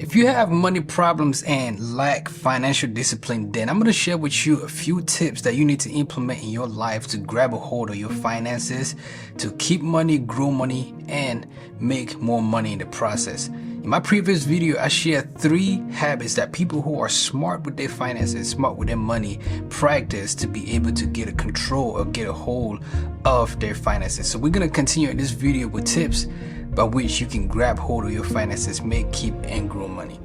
If you have money problems and lack financial discipline, then I'm going to share with you a few tips that you need to implement in your life to grab a hold of your finances, to keep money, grow money, and make more money in the process. In my previous video, I shared 3 habits that people who are smart with their finances, smart with their money, practice to be able to get a control or get a hold of their finances. So we're going to continue in this video with tips by which you can grab hold of your finances, make, keep, and grow money.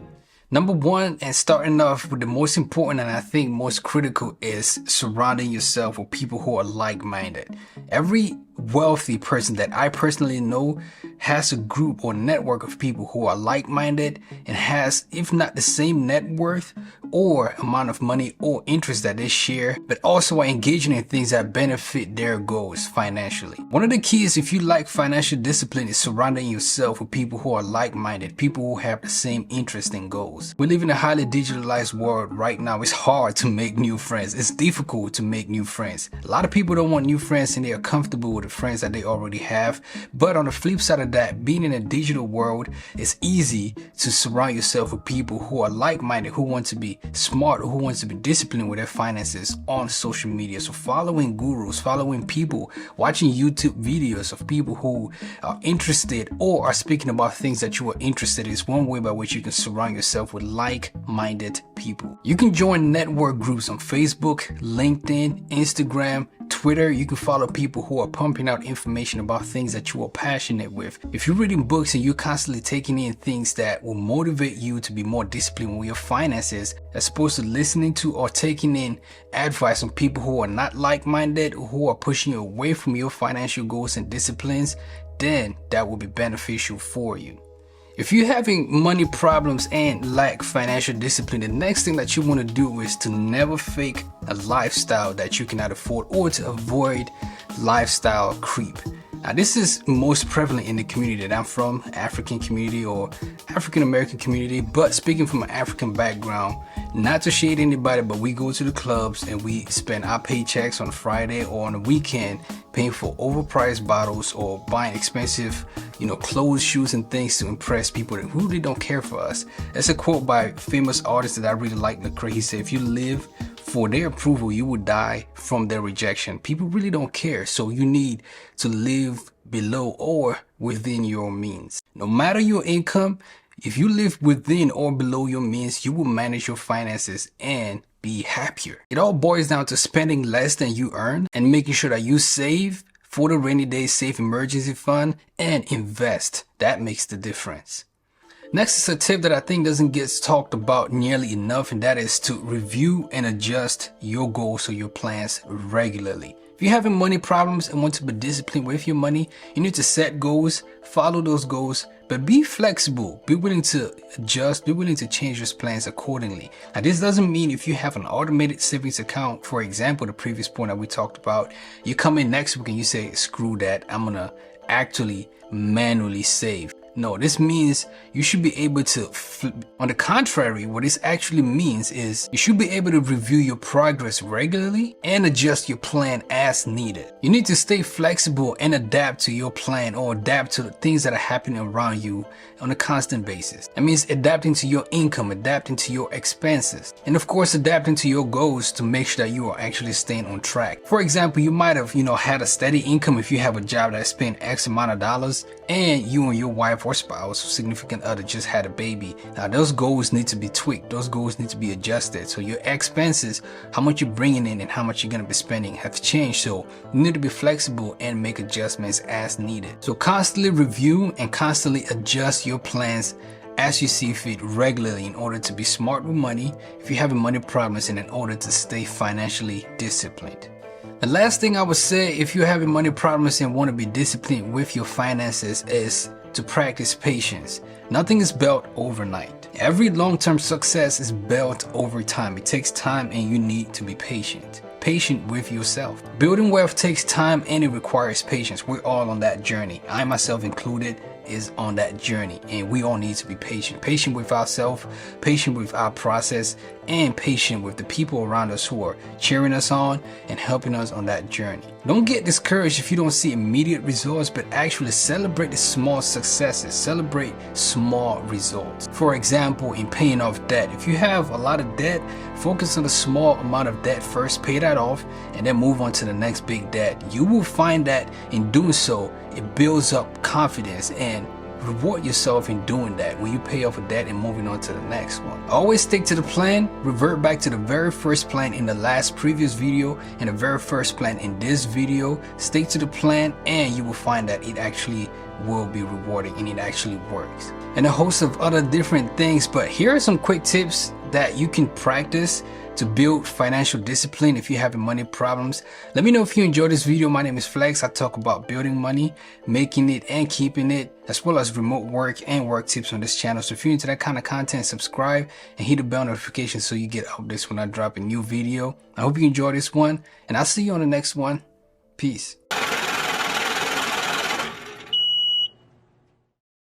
Number 1, and starting off with the most important and I think most critical, is surrounding yourself with people who are like-minded. Every wealthy person that I personally know has a group or network of people who are like-minded and has, if not the same net worth or amount of money or interest that they share, but also are engaging in things that benefit their goals financially. One of the keys, if you like financial discipline, is surrounding yourself with people who are like-minded, people who have the same interest and goals. We live in a highly digitalized world right now. It's hard to make new friends. It's difficult to make new friends. A lot of people don't want new friends and they are comfortable with the friends that they already have. But on the flip side of that, being in a digital world, it's easy to surround yourself with people who are like-minded, who want to be smart, who want to be disciplined with their finances on social media. So following gurus, following people, watching YouTube videos of people who are interested or are speaking about things that you are interested in is one way by which you can surround yourself with like-minded people. You can join network groups on Facebook, LinkedIn, Instagram, Twitter. You can follow people who are pumping out information about things that you are passionate with. If you're reading books and you're constantly taking in things that will motivate you to be more disciplined with your finances, as opposed to listening to or taking in advice from people who are not like-minded, who are pushing you away from your financial goals and disciplines, then that will be beneficial for you. If you're having money problems and lack financial discipline, the next thing that you want to do is to never fake a lifestyle that you cannot afford or to avoid lifestyle creep. Now, this is most prevalent in the community that I'm from, African community or African American community. But speaking from an African background, not to shade anybody, but we go to the clubs and we spend our paychecks on Friday or on the weekend paying for overpriced bottles or buying expensive, clothes, shoes, and things to impress people that really don't care for us. That's a quote by a famous artist that I really like, Lecrae. He said, if you live for their approval, you will die from their rejection. People really don't care, so you need to live below or within your means. No matter your income, if you live within or below your means, you will manage your finances and be happier. It all boils down to spending less than you earn and making sure that you save for the rainy day, save emergency fund, and invest. That makes the difference. Next is a tip that I think doesn't get talked about nearly enough, and that is to review and adjust your goals or your plans regularly. If you're having money problems and want to be disciplined with your money, you need to set goals, follow those goals, but be flexible. Be willing to adjust, be willing to change your plans accordingly. Now, this doesn't mean if you have an automated savings account, for example, the previous point that we talked about, you come in next week and you say, screw that, I'm gonna actually manually save. No, this means you should be able to on the contrary, what this actually means is you should be able to review your progress regularly and adjust your plan as needed. You need to stay flexible and adapt to your plan or adapt to the things that are happening around you on a constant basis. That means adapting to your income, adapting to your expenses, and of course adapting to your goals to make sure that you are actually staying on track. For example, you might have had a steady income if you have a job that's paying X amount of dollars and you and your wife or spouse or significant other just had a baby. Now those goals need to be tweaked, those goals need to be adjusted. So your expenses, how much you're bringing in and how much you're going to be spending, have changed. So you need to be flexible and make adjustments as needed. So constantly review and constantly adjust your plans as you see fit regularly in order to be smart with money if you're having money problems and in order to stay financially disciplined. The last thing I would say, if you're having money problems and want to be disciplined with your finances, is to practice patience. Nothing is built overnight. Every long-term success is built over time. It takes time and you need to be patient. Patient with yourself. Building wealth takes time and it requires patience. We're all on that journey. I myself included. is on that journey, and we all need to be patient. Patient with ourselves, patient with our process, and patient with the people around us who are cheering us on and helping us on that journey. Don't get discouraged if you don't see immediate results, but actually celebrate the small successes, celebrate small results. For example, in paying off debt, if you have a lot of debt, focus on a small amount of debt first, pay that off, and then move on to the next big debt. You will find that in doing so, it builds up confidence, and reward yourself in doing that when you pay off a debt and moving on to the next one. Always stick to the plan, revert back to the very first plan in the last previous video and the very first plan in this video. Stick to the plan and you will find that it actually will be rewarding and it actually works. And a host of other different things, but here are some quick tips that you can practice to build financial discipline if you're having money problems. Let me know if you enjoyed this video. My name is Flex. I talk about building money, making it and keeping it, as well as remote work and work tips on this channel. So if you're into that kind of content, subscribe and hit the bell notification so you get updates when I drop a new video. I hope you enjoy this one, and I'll see you on the next one. Peace.